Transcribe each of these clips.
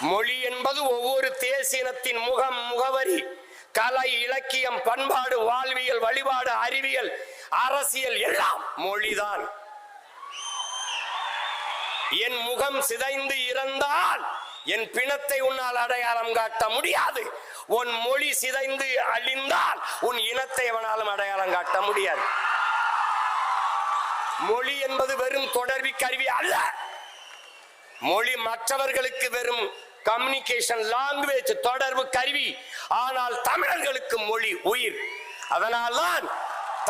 மொழி என்பது ஒவ்வொரு தேசியத்தின் முகம், முகவரி, கலை, இலக்கியம், பண்பாடு, வாழ்வியல், வழிபாடு, அறிவியல், அரசியல் எல்லாம் மொழிதான். என் முகம் சிதைந்து இறந்தால் என் பிணத்தை உன்னால் அடையாளம் காட்ட முடியாது. உன் மொழி சிதைந்து அழிந்தால் உன் இனத்தை அவனாலும் அடையாளம் காட்ட முடியாது. மொழி என்பது வெறும் தொடர்பு கருவி அல்ல. மொழி மற்றவர்களுக்கு வெறும் கம்யூனிகேஷன் லாங்குவேஜ், தொடர்பு கருவி. ஆனால் தமிழர்களுக்கு மொழி உயிர். அதனால்தான்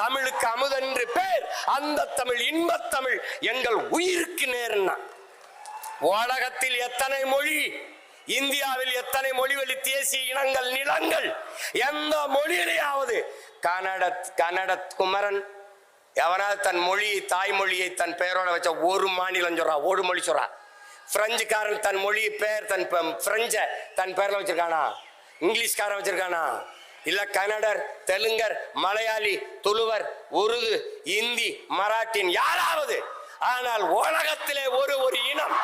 தமிழுக்கு அமுதென்று பேர். அந்த தமிழ் இன்பத் தமிழ் எங்கள் உயிருக்கு நேர்னா. உலகத்தில் எத்தனை மொழி, இந்தியாவில் எத்தனை மொழிவழி தேசிய இனங்கள், நிலங்கள், எந்த மொழியிலேயாவது கன்னட குமரன் எவனாவது தன் மொழியை, தாய்மொழியை தன் பெயரோட வச்ச ஒரு மாநிலம் சொல்றான், ஒரு மொழி சொல்றான். பிரெஞ்சுக்காரன் தன் மொழி பெயர், தன் பிரெஞ்ச தன் பெயர்ல வச்சிருக்கானா? இங்கிலீஷ்காரன் வச்சிருக்கானா? இல்ல கன்னடர், தெலுங்கர், மலையாளி, துளுவர், உருது, இந்தி, மராட்டின் யாராவது? ஆனால் உலகத்திலே ஒரு இனம்,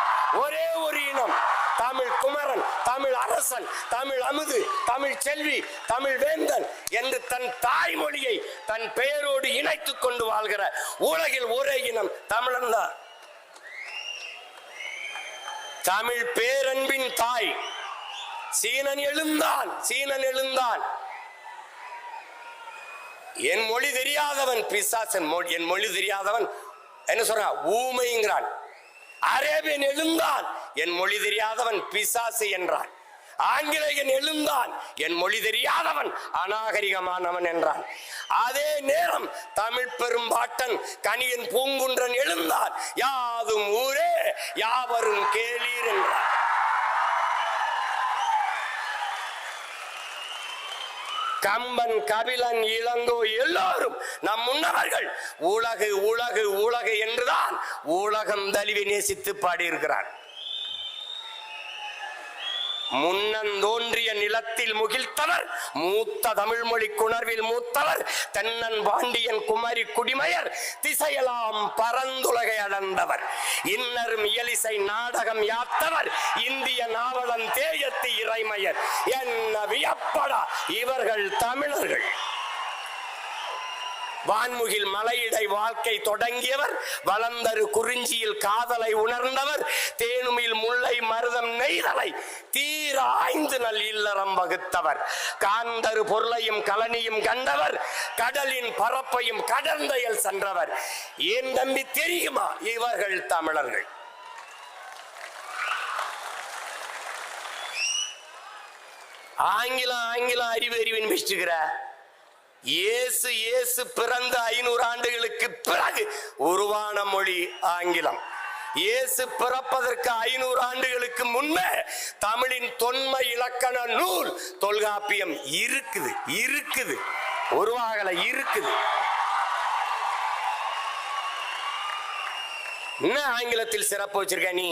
ஒரே ஒரு இனம், தமிழ் குமரன், தமிழ் அரசன், தமிழ் அமுது, தமிழ் செல்வி, தமிழ் வேந்தன் என்று தன் தாய்மொழியை தன் பெயரோடு இணைத்துக் கொண்டு வாழ்கிற உலகில் ஒரே இனம் தமிழன் தான். தமிழ் பேரன்பின் தாய். சீனன் எழுந்தான். என் மொழி தெரியாதவன் பிசாசன். என் மொழி தெரியாதவன் என்ன சொல்ற? ஊமைங்கிறான். அரேபியன் எழுந்தான், என் மொழி தெரியாதவன் பிசாசு என்றான். ஆங்கிலேயன் எழுந்தான், என் மொழி தெரியாதவன் அநாகரிகமானவன் என்றான். அதே நேரம் தமிழ் பெரும்பாட்டன் கணியன் பூங்குன்றன் எழுந்தான், யாதும் ஊரே யாவரும் கேளீர் என்றான். கம்பன், கபிலன், இளங்கோ எல்லோரும் நம் முன்னவர்கள் உலகு உலகு உலகு என்றுதான் உலகம் தழுவி நேசித்து பாடியிருக்கிறார். முன்னந்தோன்றிய நிலத்தில் முகிழ்த்தவர், மூத்த தமிழ்மொழி குணர்வில் மூத்தவர், தென்னன் பாண்டியன் குமரி குடிமையர், திசையெல்லாம் பரந்துலகை அடர்ந்தவர், இன்னரும் இயலிசை நாடகம் யாத்தவர், இந்திய நாவலன் தேயத்து இறைமையர். என்ன வியப்படா இவர்கள் தமிழர்கள். வான்முகில் மலையிடை வாழ்க்கை தொடங்கியவர், வளர்ந்தரு குறிஞ்சியில் காதலை உணர்ந்தவர், தேனுமில் முல்லை மருதம் நெய்தலை தீர ஆய்ந்து நல் இல்லறம் வகுத்தவர், காந்தரு பொருளையும் கலனியும் கண்டவர், கடலின் பரப்பையும் கடந்தையில் சென்றவர். ஏன் தம்பி தெரியுமா இவர்கள் தமிழர்கள்? ஆங்கிலம் அறிவின் பேசிட்டுக்கிற இயேசு பிறந்த 500 ஆண்டுகளுக்கு பிறகு உருவான மொழி ஆங்கிலம். இயேசு பிறப்பதற்கு 500 ஆண்டுகளுக்கு முன்பே தமிழின் தொன்மை இலக்கண நூல் தொல்காப்பியம் இருக்குது, உருவாகல இருக்குது. என்ன ஆங்கிலத்தில் சிறப்பு வச்சிருக்க நீ?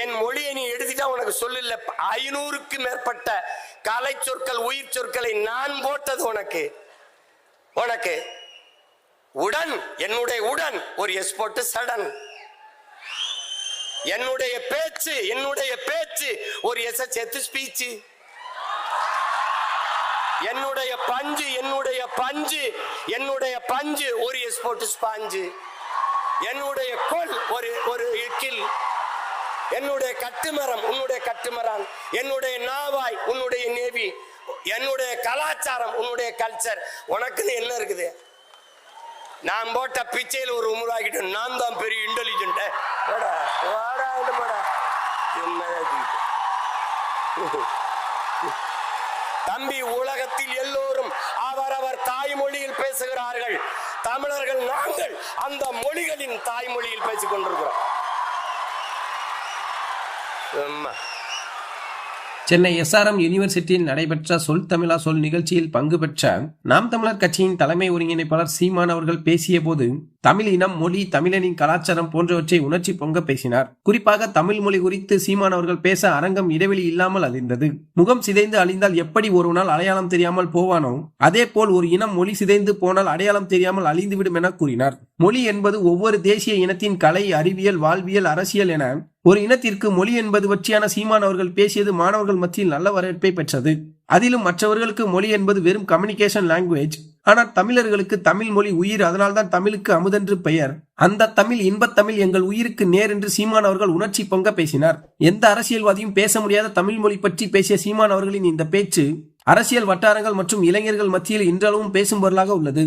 என் மொழியை நீ எடுத்துட்டா உனக்கு சொல்லல. 500க்கு மேற்பட்ட கலை சொற்கள், உயிர் சொற்களை நான் போட்டது உனக்கு. உடன், என்னுடைய உடன் ஒரு எஸ் போட்டு சடன். என்னுடைய பேச்சு ஒரு எஸ் சேர்த்து ஸ்பீச். என்னுடைய பஞ்சு ஒரு எஸ் போட்டு ஸ்பாஞ்சு. என்னுடைய கொல் ஒரு கில். என்னுடைய கட்டுமரம் உன்னுடைய கட்டுமரம். என்னுடைய நாவாய் உன்னுடைய நேவி. என்னுடைய கலாச்சாரம் உன்னுடைய கல்ச்சர். உனக்குன்னு என்ன இருக்குது? நான் போட்ட பிச்சையில் ஒரு உருவாக்கிட்டு நான் தான் பெரிய இன்டெலிஜென்ட். தம்பி, உலகத்தில் எல்லோரும் அவரவர் தாய்மொழியில் பேசுகிறார்கள். தமிழர்கள் நாங்கள் அந்த மொழிகளின் தாய்மொழியில் பேசிக் கொண்டிருக்கிறோம். சென்னை SRM யூனிவர்சிட்டியில் நடைபெற்ற சொல் தமிழா சொல் நிகழ்ச்சியில் பங்கு பெற்ற நாம் தமிழர் கட்சியின் தலைமை ஒருங்கிணைப்பாளர் சீமான் அவர்கள் பேசிய போது தமிழ் இனம், மொழி, தமிழனின் கலாச்சாரம் போன்றவற்றை உணர்ச்சி பொங்க பேசினார். குறிப்பாக தமிழ் மொழி குறித்து சீமான் அவர்கள் பேச அரங்கம் இடைவெளி இல்லாமல் அழிந்தது. முகம் சிதைந்து அழிந்தால் எப்படி ஒரு நாள் அடையாளம் தெரியாமல் போவானோ அதே போல் ஒரு இனம் மொழி சிதைந்து போனால் அடையாளம் தெரியாமல் அழிந்துவிடும் என கூறினார். மொழி என்பது ஒவ்வொரு தேசிய இனத்தின் கலை, அறிவியல், வாழ்வியல், அரசியல் என ஒரு இனத்திற்கு மொழி என்பது பற்றியான சீமான் அவர்கள் பேசியது மாணவர்கள் மத்தியில் நல்ல வரவேற்பை பெற்றது. அதிலும் மற்றவர்களுக்கு மொழி என்பது வெறும் கம்யூனிகேஷன் லாங்குவேஜ். ஆனால் தமிழர்களுக்கு தமிழ் மொழி உயிர், அதனால்தான் தமிழுக்கு அமுதென்று பெயர். அந்த தமிழ், இன்பத்தமிழ் எங்கள் உயிருக்கு நேர் என்று சீமான் அவர்கள் உணர்ச்சி பொங்க பேசினார். எந்த அரசியல்வாதியும் பேச முடியாத தமிழ் மொழி பற்றி பேசிய சீமான் அவர்களின் இந்த பேச்சு அரசியல் வட்டாரங்கள் மற்றும் இளைஞர்கள் மத்தியில் இன்றளவும் பேசும் பொருளாக உள்ளது.